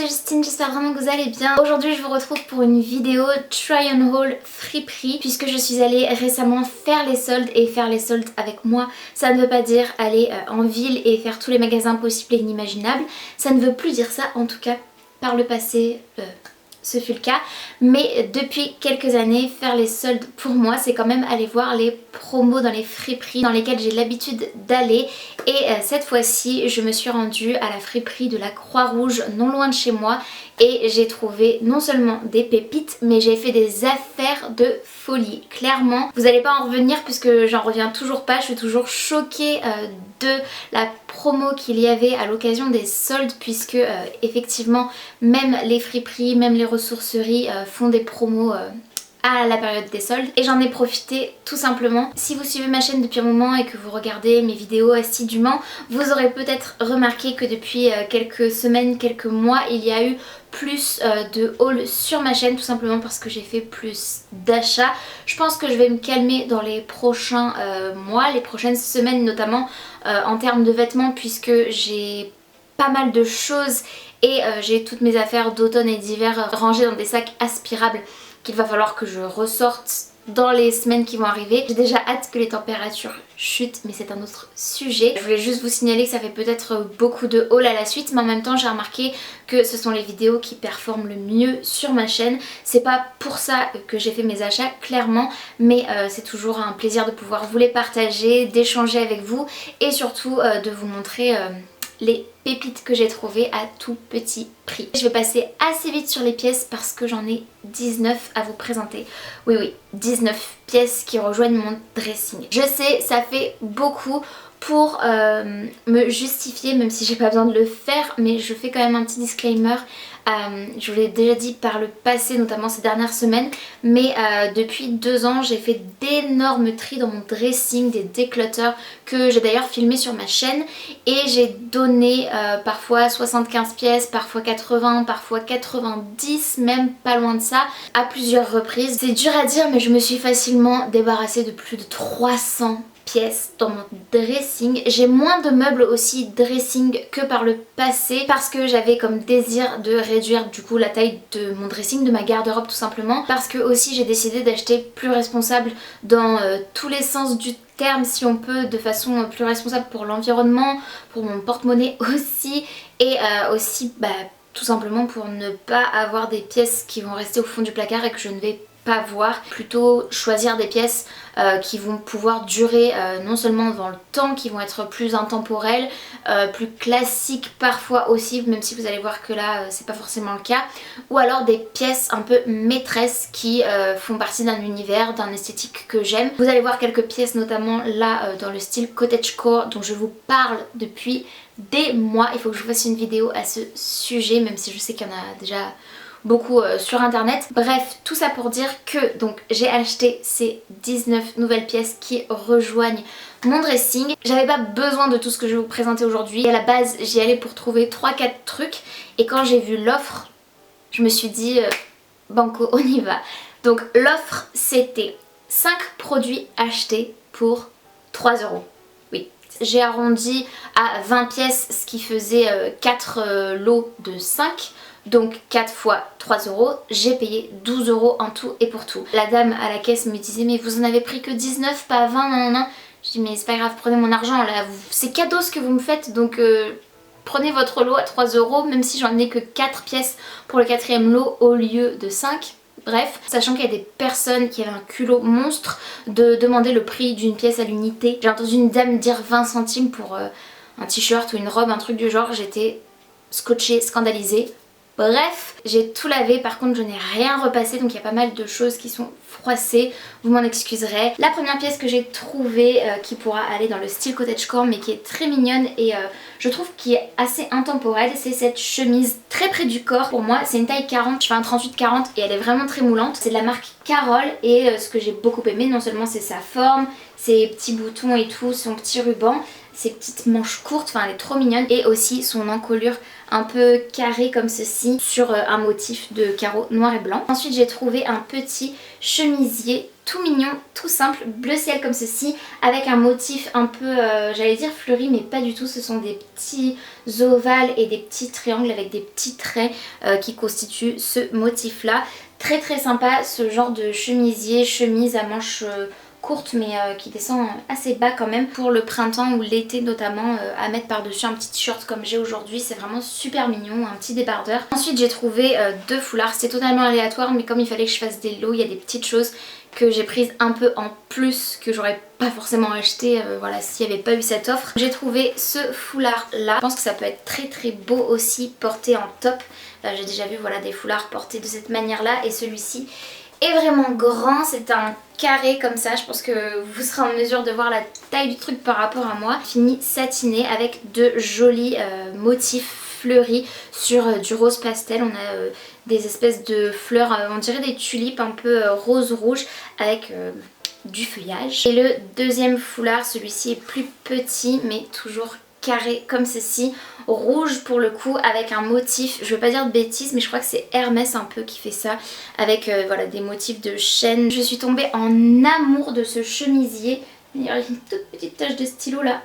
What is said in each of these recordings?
c'est Justine, j'espère vraiment que vous allez bien. Aujourd'hui je vous retrouve pour une vidéo try on haul friperie puisque je suis allée récemment faire les soldes, et faire les soldes avec moi ça ne veut pas dire aller en ville et faire tous les magasins possibles et inimaginables. Ça ne veut plus dire ça, en tout cas par le passé ce fut le cas, mais depuis quelques années faire les soldes pour moi c'est quand même aller voir les promos dans les friperies dans lesquelles j'ai l'habitude d'aller, et cette fois-ci je me suis rendue à la friperie de la Croix-Rouge non loin de chez moi et j'ai trouvé non seulement des pépites mais j'ai fait des affaires de folie. Clairement vous n'allez pas en revenir puisque j'en reviens toujours pas, je suis toujours choquée de la promo qu'il y avait à l'occasion des soldes, puisque effectivement même les friperies, même les ressourceries font des promos à la période des soldes, et j'en ai profité tout simplement. Si vous suivez ma chaîne depuis un moment et que vous regardez mes vidéos assidûment, vous aurez peut-être remarqué que depuis quelques semaines, quelques mois, il y a eu plus de hauls sur ma chaîne, tout simplement parce que j'ai fait plus d'achats. Je pense que je vais me calmer dans les prochains mois, les prochaines semaines notamment en termes de vêtements, puisque j'ai pas mal de choses et j'ai toutes mes affaires d'automne et d'hiver rangées dans des sacs aspirables qu'il va falloir que je ressorte dans les semaines qui vont arriver. J'ai déjà hâte que les températures chutent, mais c'est un autre sujet. Je voulais juste vous signaler que ça fait peut-être beaucoup de hauls à la suite, mais en même temps j'ai remarqué que ce sont les vidéos qui performent le mieux sur ma chaîne. C'est pas pour ça que j'ai fait mes achats clairement, mais c'est toujours un plaisir de pouvoir vous les partager, d'échanger avec vous et surtout de vous montrer les pépites que j'ai trouvées à tout petit prix. Je vais passer assez vite sur les pièces parce que j'en ai 19 à vous présenter. Oui, 19 pièces qui rejoignent mon dressing. Je sais, ça fait beaucoup pour me justifier, même si j'ai pas besoin de le faire, mais je fais quand même un petit disclaimer. Je vous l'ai déjà dit par le passé, notamment ces dernières semaines, mais depuis 2 ans j'ai fait d'énormes tris dans mon dressing, des déclutters que j'ai d'ailleurs filmé sur ma chaîne, et j'ai donné parfois 75 pièces, parfois 80, parfois 90, même pas loin de ça, à plusieurs reprises. C'est dur à dire mais je me suis facilement débarrassée de plus de 300 pièces dans mon dressing. J'ai moins de meubles aussi dressing que par le passé parce que j'avais comme désir de réduire du coup la taille de mon dressing, de ma garde-robe tout simplement, parce que aussi j'ai décidé d'acheter plus responsable dans tous les sens du terme si on peut, de façon plus responsable pour l'environnement, pour mon porte-monnaie aussi, et aussi tout simplement pour ne pas avoir des pièces qui vont rester au fond du placard et que je ne vais pas voir, plutôt choisir des pièces qui vont pouvoir durer non seulement dans le temps, qui vont être plus intemporelles, plus classiques parfois aussi, même si vous allez voir que là c'est pas forcément le cas, ou alors des pièces un peu maîtresses qui font partie d'un univers, d'un esthétique que j'aime. Vous allez voir quelques pièces notamment là dans le style cottagecore dont je vous parle depuis des mois. Il faut que je vous fasse une vidéo à ce sujet, même si je sais qu'il y en a déjà beaucoup sur internet. Bref, tout ça pour dire que donc j'ai acheté ces 19 nouvelles pièces qui rejoignent mon dressing. J'avais pas besoin de tout ce que je vais vous présenter aujourd'hui. À la base j'y allais pour trouver 3-4 trucs, et quand j'ai vu l'offre je me suis dit banco, on y va. Donc l'offre c'était 5 produits achetés pour 3 €. Oui, j'ai arrondi à 20 pièces, ce qui faisait 4 lots de 5. Donc 4 fois 3 €, j'ai payé 12 € en tout et pour tout. La dame à la caisse me disait mais vous en avez pris que 19, pas 20, non. Je dis mais c'est pas grave, prenez mon argent là, c'est cadeau ce que vous me faites, donc prenez votre lot à 3 €, même si j'en ai que 4 pièces pour le 4e lot au lieu de 5. Bref, sachant qu'il y a des personnes qui avaient un culot monstre de demander le prix d'une pièce à l'unité. J'ai entendu une dame dire 20 centimes pour un t-shirt ou une robe, un truc du genre, j'étais scotchée, scandalisée. Bref, j'ai tout lavé, par contre je n'ai rien repassé, donc il y a pas mal de choses qui sont froissées, vous m'en excuserez. La première pièce que j'ai trouvée qui pourra aller dans le style cottagecore mais qui est très mignonne et je trouve qui est assez intemporelle, c'est cette chemise très près du corps. Pour moi c'est une taille 40, je fais un 38-40 et elle est vraiment très moulante. C'est de la marque Carole, et ce que j'ai beaucoup aimé, non seulement c'est sa forme, ses petits boutons et tout, son petit ruban, ses petites manches courtes, enfin elle est trop mignonne, et aussi son encolure un peu carrée comme ceci sur un motif de carreaux noir et blanc. Ensuite j'ai trouvé un petit chemisier tout mignon, tout simple, bleu ciel comme ceci, avec un motif un peu, j'allais dire fleuri, mais pas du tout. Ce sont des petits ovales et des petits triangles avec des petits traits qui constituent ce motif là. Très très sympa ce genre de chemise à manches courte mais qui descend assez bas quand même pour le printemps ou l'été notamment, à mettre par dessus un petit t-shirt comme j'ai aujourd'hui. C'est vraiment super mignon, un petit débardeur. Ensuite j'ai trouvé deux foulards, c'est totalement aléatoire mais comme il fallait que je fasse des lots, il y a des petites choses que j'ai prises un peu en plus que j'aurais pas forcément acheté voilà, s'il n'y avait pas eu cette offre. J'ai trouvé ce foulard là, je pense que ça peut être très très beau aussi porté en top. J'ai déjà vu voilà, des foulards portés de cette manière là et celui-ci est vraiment grand, c'est un carré comme ça, je pense que vous serez en mesure de voir la taille du truc par rapport à moi. Fini satiné avec de jolis motifs fleuris sur du rose pastel. On a des espèces de fleurs, on dirait des tulipes un peu rose-rouge avec du feuillage. Et le deuxième foulard, celui-ci est plus petit mais toujours carré comme ceci, rouge pour le coup avec un motif, je veux pas dire de bêtises mais je crois que c'est Hermès un peu qui fait ça, avec voilà, des motifs de chêne. Je suis tombée en amour de ce chemisier, il y a une toute petite tache de stylo là,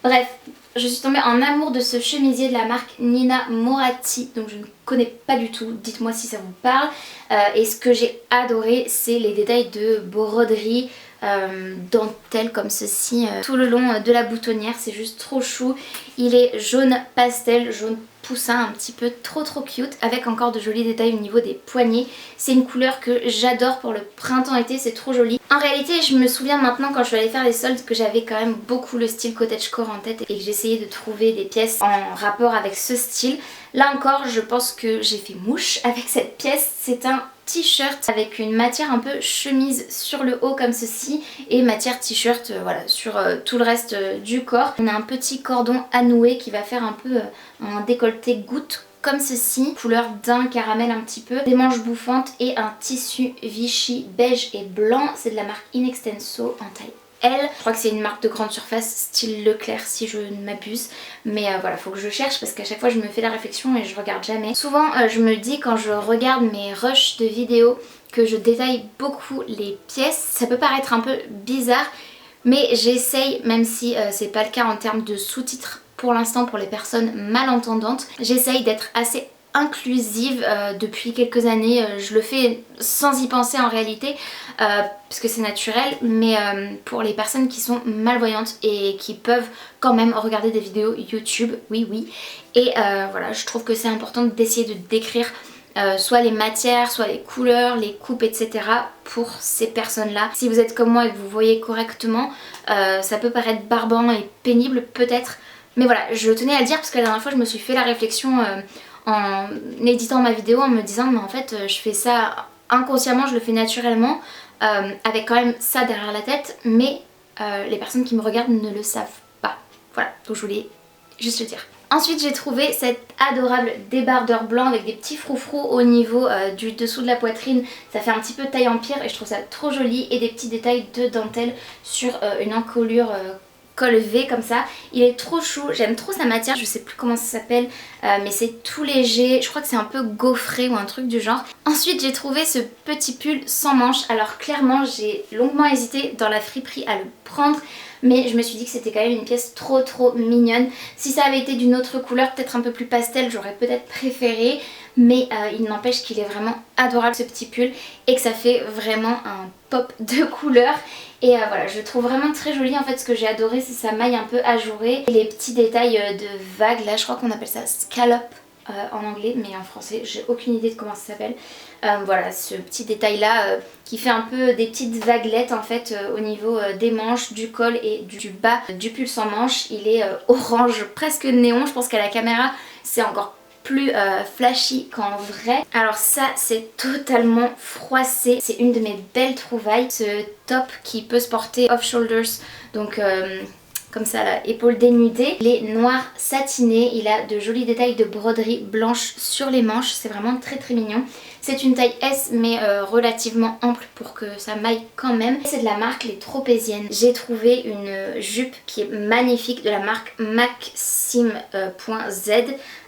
bref, je suis tombée en amour de ce chemisier de la marque Nina Moratti, donc je ne connais pas du tout, dites-moi si ça vous parle. Et ce que j'ai adoré, c'est les détails de broderie, dentelle comme ceci tout le long de la boutonnière, c'est juste trop chou. Il est jaune pastel, jaune poussin, un petit peu trop cute, avec encore de jolis détails au niveau des poignets. C'est une couleur que j'adore pour le printemps-été, c'est trop joli. En réalité je me souviens maintenant quand je suis allée faire les soldes que j'avais quand même beaucoup le style cottagecore en tête et que j'essayais de trouver des pièces en rapport avec ce style. Là encore je pense que j'ai fait mouche avec cette pièce, c'est un t-shirt avec une matière un peu chemise sur le haut comme ceci et matière t-shirt voilà, sur tout le reste du corps. On a un petit cordon à nouer qui va faire un peu un décolleté goutte comme ceci, couleur d'un caramel un petit peu, des manches bouffantes et un tissu Vichy beige et blanc. C'est de la marque Inextenso en taille L. Je crois que c'est une marque de grande surface style Leclerc si je ne m'abuse. Mais voilà, faut que je cherche parce qu'à chaque fois je me fais la réflexion et je regarde jamais. Souvent je me dis quand je regarde mes rushs de vidéos que je détaille beaucoup les pièces. Ça peut paraître un peu bizarre mais j'essaye, même si c'est pas le cas en termes de sous-titres pour l'instant pour les personnes malentendantes, j'essaye d'être assez inclusive depuis quelques années. Je le fais sans y penser en réalité parce que c'est naturel, mais pour les personnes qui sont malvoyantes et qui peuvent quand même regarder des vidéos YouTube, oui, et voilà, je trouve que c'est important d'essayer de décrire soit les matières, soit les couleurs, les coupes, etc. pour ces personnes-là. Si vous êtes comme moi et que vous voyez correctement, ça peut paraître barbant et pénible peut-être, mais voilà, je tenais à le dire parce que la dernière fois je me suis fait la réflexion en éditant ma vidéo en me disant mais en fait je fais ça inconsciemment, je le fais naturellement avec quand même ça derrière la tête, mais les personnes qui me regardent ne le savent pas. Voilà, donc je voulais juste le dire. Ensuite j'ai trouvé cet adorable débardeur blanc avec des petits froufrous au niveau du dessous de la poitrine. Ça fait un petit peu taille empire et je trouve ça trop joli, et des petits détails de dentelle sur une encolure col V comme ça. Il est trop chou, j'aime trop sa matière, je sais plus comment ça s'appelle mais c'est tout léger, je crois que c'est un peu gaufré ou un truc du genre. Ensuite j'ai trouvé ce petit pull sans manches. Alors clairement j'ai longuement hésité dans la friperie à le prendre, mais je me suis dit que c'était quand même une pièce trop mignonne. Si ça avait été d'une autre couleur, peut-être un peu plus pastel, j'aurais peut-être préféré, mais il n'empêche qu'il est vraiment adorable ce petit pull et que ça fait vraiment un pop de couleur. Et voilà, je le trouve vraiment très joli. En fait ce que j'ai adoré c'est sa maille un peu ajourée et les petits détails de vagues, là je crois qu'on appelle ça scallop en anglais, mais en français j'ai aucune idée de comment ça s'appelle. Voilà, ce petit détail là qui fait un peu des petites vaguelettes en fait au niveau des manches, du col et du bas du pull sans manches. Il est orange, presque néon, je pense qu'à la caméra c'est encore plus flashy qu'en vrai. Alors ça c'est totalement froissé, c'est une de mes belles trouvailles. Ce top qui peut se porter off shoulders, donc comme ça là, épaules dénudées. Il est noir satiné, il a de jolis détails de broderie blanche sur les manches, c'est vraiment très mignon. C'est une taille S mais relativement ample pour que ça maille quand même. C'est de la marque Les Tropéziennes. J'ai trouvé une jupe qui est magnifique de la marque Maxime.z.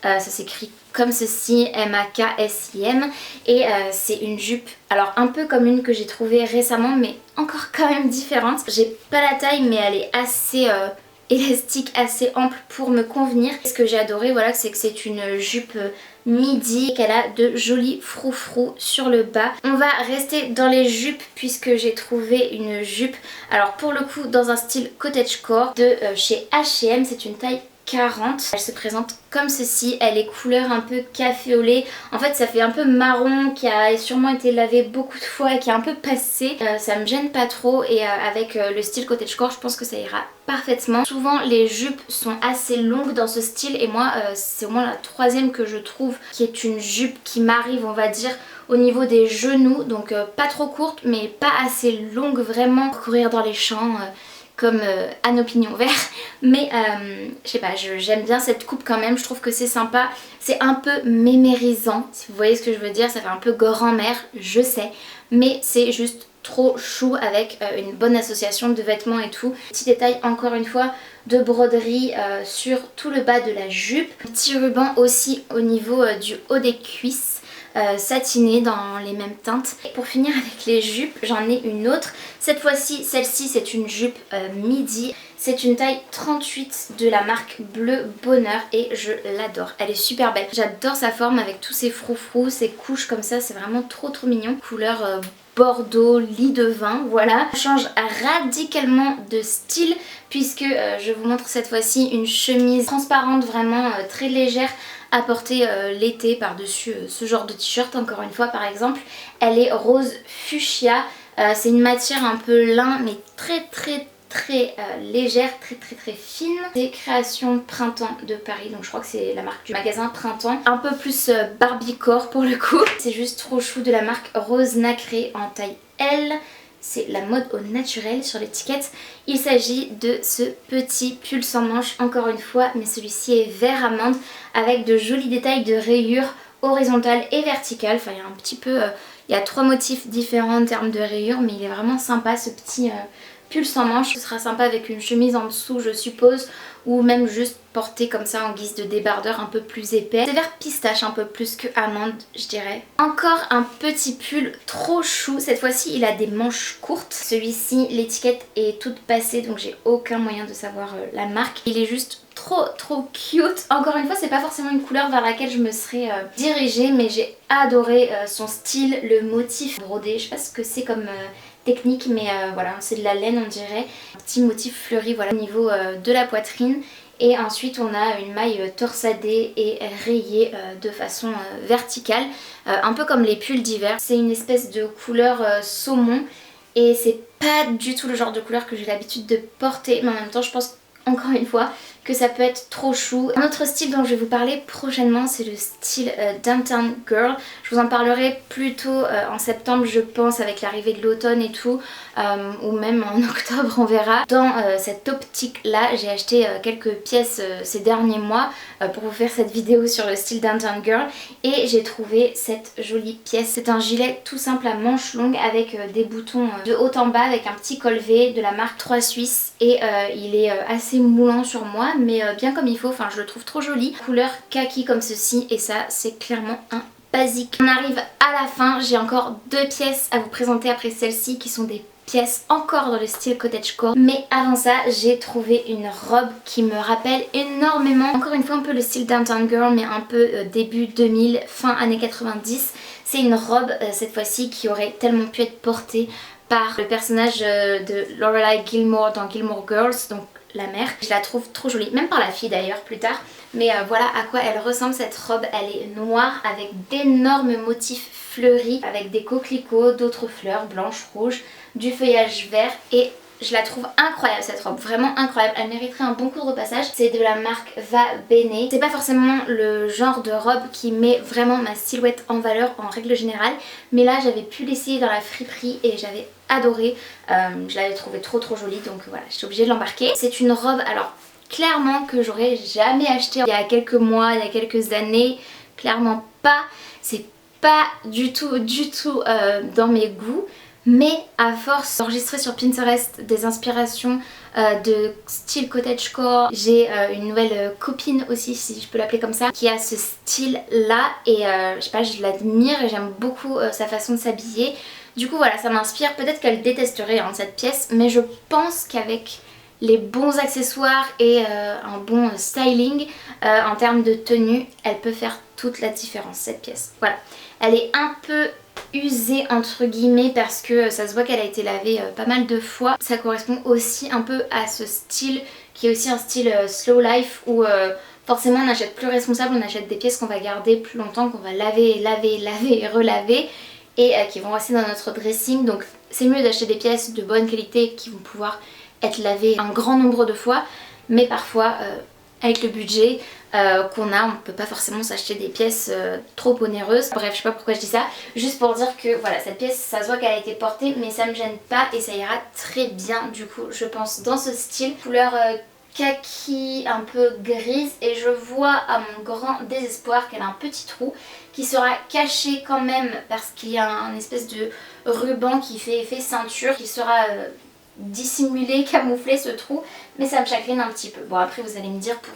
Ça s'écrit comme ceci, M-A-K-S-I-M, et c'est une jupe, alors un peu comme une que j'ai trouvée récemment mais encore quand même différente. J'ai pas la taille mais elle est assez élastique, assez ample pour me convenir. Ce que j'ai adoré, voilà, c'est que c'est une jupe midi, qu'elle a de jolis froufrous sur le bas. On va rester dans les jupes puisque j'ai trouvé une jupe, alors pour le coup dans un style cottagecore de chez H&M, c'est une taille 40. Elle se présente comme ceci, elle est couleur un peu café au lait. En fait ça fait un peu marron qui a sûrement été lavé beaucoup de fois et qui est un peu passé. Ça me gêne pas trop et avec le style cottagecore je pense que ça ira parfaitement. Souvent les jupes sont assez longues dans ce style et moi c'est au moins la troisième que je trouve qui est une jupe qui m'arrive on va dire au niveau des genoux, donc pas trop courte mais pas assez longue vraiment pour courir dans les champs comme Anne au pignon vert, mais je sais pas, j'aime bien cette coupe quand même, je trouve que c'est sympa, c'est un peu mémérisant si vous voyez ce que je veux dire, ça fait un peu grand-mère, je sais, mais c'est juste trop chou avec une bonne association de vêtements et tout. Petit détail encore une fois de broderie sur tout le bas de la jupe, petit ruban aussi au niveau du haut des cuisses. Satiné dans les mêmes teintes. Et pour finir avec les jupes, j'en ai une autre. Cette fois-ci, celle-ci c'est une jupe midi. C'est une taille 38 de la marque Bleu Bonheur et je l'adore. Elle est super belle. J'adore sa forme avec tous ses froufrous, ses couches comme ça, c'est vraiment trop mignon. Couleur bordeaux, lit de vin, voilà. On change radicalement de style puisque je vous montre cette fois-ci une chemise transparente vraiment très légère à porter l'été par-dessus ce genre de t-shirt encore une fois par exemple. Elle est rose fuchsia, c'est une matière un peu lin mais très légère, très fine. C'est création Printemps de Paris, donc je crois que c'est la marque du magasin Printemps. Un peu plus Barbiecore pour le coup. C'est juste trop chou de la marque Rose Nacré en taille L. C'est la mode au naturel sur l'étiquette. Il s'agit de ce petit pull sans manches encore une fois, mais celui-ci est vert amande avec de jolis détails de rayures horizontales et verticales. Enfin il y a un petit peu, il y a 3 motifs différents en termes de rayures, mais il est vraiment sympa ce petit pull sans manches. Ce sera sympa avec une chemise en dessous je suppose, ou même juste porté comme ça en guise de débardeur un peu plus épais. C'est vert pistache un peu plus que amande je dirais. Encore un petit pull trop chou, cette fois-ci il a des manches courtes. Celui-ci l'étiquette est toute passée donc j'ai aucun moyen de savoir la marque. Il est juste trop cute. Encore une fois c'est pas forcément une couleur vers laquelle je me serais dirigée mais j'ai adoré son style, le motif brodé, je sais pas ce que c'est comme technique mais voilà c'est de la laine on dirait. Un petit motif fleuri voilà au niveau de la poitrine et ensuite on a une maille torsadée et rayée de façon verticale un peu comme les pulls d'hiver. C'est une espèce de couleur saumon et c'est pas du tout le genre de couleur que j'ai l'habitude de porter mais en même temps je pense encore une fois que ça peut être trop chou. Un autre style dont je vais vous parler prochainement c'est le style Downtown Girl. Je vous en parlerai plutôt en septembre je pense avec l'arrivée de l'automne et tout ou même en octobre on verra. Dans cette optique là j'ai acheté quelques pièces ces derniers mois pour vous faire cette vidéo sur le style Downtown Girl et j'ai trouvé cette jolie pièce. C'est un gilet tout simple à manches longues avec des boutons de haut en bas avec un petit col V de la marque 3 Suisse et il est assez moulant sur moi mais bien comme il faut, enfin je le trouve trop joli. Couleur kaki comme ceci et ça c'est clairement un basique. On arrive à la fin, j'ai encore 2 pièces à vous présenter après celle-ci qui sont des pièces encore dans le style cottagecore. Mais avant ça j'ai trouvé une robe qui me rappelle énormément, encore une fois un peu le style Downtown Girl mais un peu début 2000, fin années 90. C'est une robe cette fois-ci qui aurait tellement pu être portée par le personnage de Lorelai Gilmore dans Gilmore Girls, donc la mère. Je la trouve trop jolie, même par la fille d'ailleurs plus tard. Mais voilà à quoi elle ressemble cette robe. Elle est noire avec d'énormes motifs fleuris, avec des coquelicots, d'autres fleurs blanches, rouges, du feuillage vert et je la trouve incroyable cette robe, vraiment incroyable. Elle mériterait un bon coup de repassage. C'est de la marque Va Bene. C'est pas forcément le genre de robe qui met vraiment ma silhouette en valeur en règle générale. Mais là j'avais pu l'essayer dans la friperie et j'avais adoré. Je l'avais trouvée trop jolie donc voilà, j'étais obligée de l'embarquer. C'est une robe alors clairement que j'aurais jamais acheté il y a quelques mois, il y a quelques années. Clairement pas. C'est pas du tout dans mes goûts. Mais à force d'enregistrer sur Pinterest des inspirations de style cottagecore, j'ai une nouvelle copine aussi, si je peux l'appeler comme ça, qui a ce style là et je sais pas, je l'admire et j'aime beaucoup sa façon de s'habiller. Du coup voilà, ça m'inspire. Peut-être qu'elle détesterait hein, cette pièce, mais je pense qu'avec les bons accessoires et un bon styling en termes de tenue, elle peut faire toute la différence cette pièce. Voilà, elle est un peu usée entre guillemets parce que ça se voit qu'elle a été lavée pas mal de fois. Ça correspond aussi un peu à ce style qui est aussi un style slow life où forcément on achète plus responsable, on achète des pièces qu'on va garder plus longtemps, qu'on va laver, laver, laver et relaver et qui vont rester dans notre dressing. Donc c'est mieux d'acheter des pièces de bonne qualité qui vont pouvoir être lavées un grand nombre de fois, mais parfois avec le budget qu'on a, on ne peut pas forcément s'acheter des pièces trop onéreuses. Bref, je sais pas pourquoi je dis ça, juste pour dire que voilà, cette pièce, ça se voit qu'elle a été portée, mais ça me gêne pas et ça ira très bien du coup, je pense, dans ce style. Couleur kaki, un peu grise, et je vois à mon grand désespoir qu'elle a un petit trou qui sera caché quand même parce qu'il y a un espèce de ruban qui fait effet ceinture qui sera dissimulé, camouflé ce trou, mais ça me chagrine un petit peu. Bon après vous allez me dire pour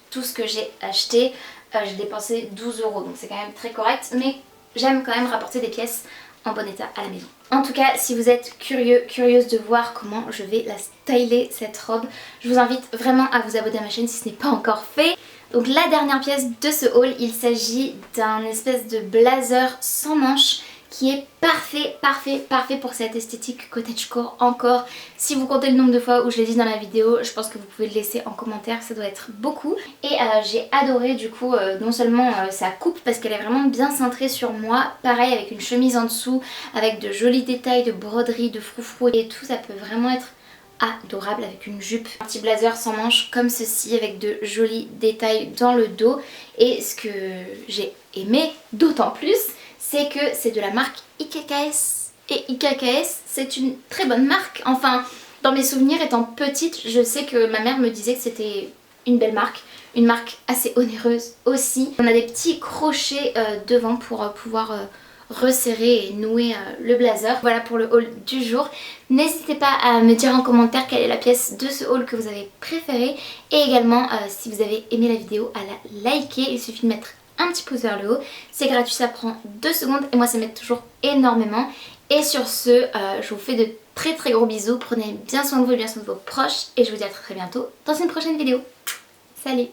tout ce que j'ai acheté, j'ai dépensé 12 €, donc c'est quand même très correct, mais j'aime quand même rapporter des pièces en bon état à la maison. En tout cas, si vous êtes curieuse de voir comment je vais la styler cette robe, je vous invite vraiment à vous abonner à ma chaîne si ce n'est pas encore fait. Donc la dernière pièce de ce haul, il s'agit d'un espèce de blazer sans manches qui est parfait pour cette esthétique cottagecore encore. Si vous comptez le nombre de fois où je l'ai dit dans la vidéo, je pense que vous pouvez le laisser en commentaire, ça doit être beaucoup. Et j'ai adoré du coup non seulement sa coupe parce qu'elle est vraiment bien cintrée sur moi, pareil avec une chemise en dessous, avec de jolis détails de broderie, de froufrou et tout, ça peut vraiment être adorable avec une jupe, un petit blazer sans manches comme ceci avec de jolis détails dans le dos. Et ce que j'ai aimé d'autant plus, c'est que c'est de la marque IKKS. Et IKKS, c'est une très bonne marque. Enfin, dans mes souvenirs étant petite, je sais que ma mère me disait que c'était une belle marque. Une marque assez onéreuse aussi. On a des petits crochets devant pour pouvoir resserrer et nouer le blazer. Voilà pour le haul du jour. N'hésitez pas à me dire en commentaire quelle est la pièce de ce haul que vous avez préférée. Et également, si vous avez aimé la vidéo, à la liker. Il suffit de mettre un petit pouce vers le haut, c'est gratuit, ça prend 2 secondes et moi ça m'aide toujours énormément. Et sur ce, je vous fais de très gros bisous, prenez bien soin de vous et bien soin de vos proches et je vous dis à très bientôt dans une prochaine vidéo. Salut!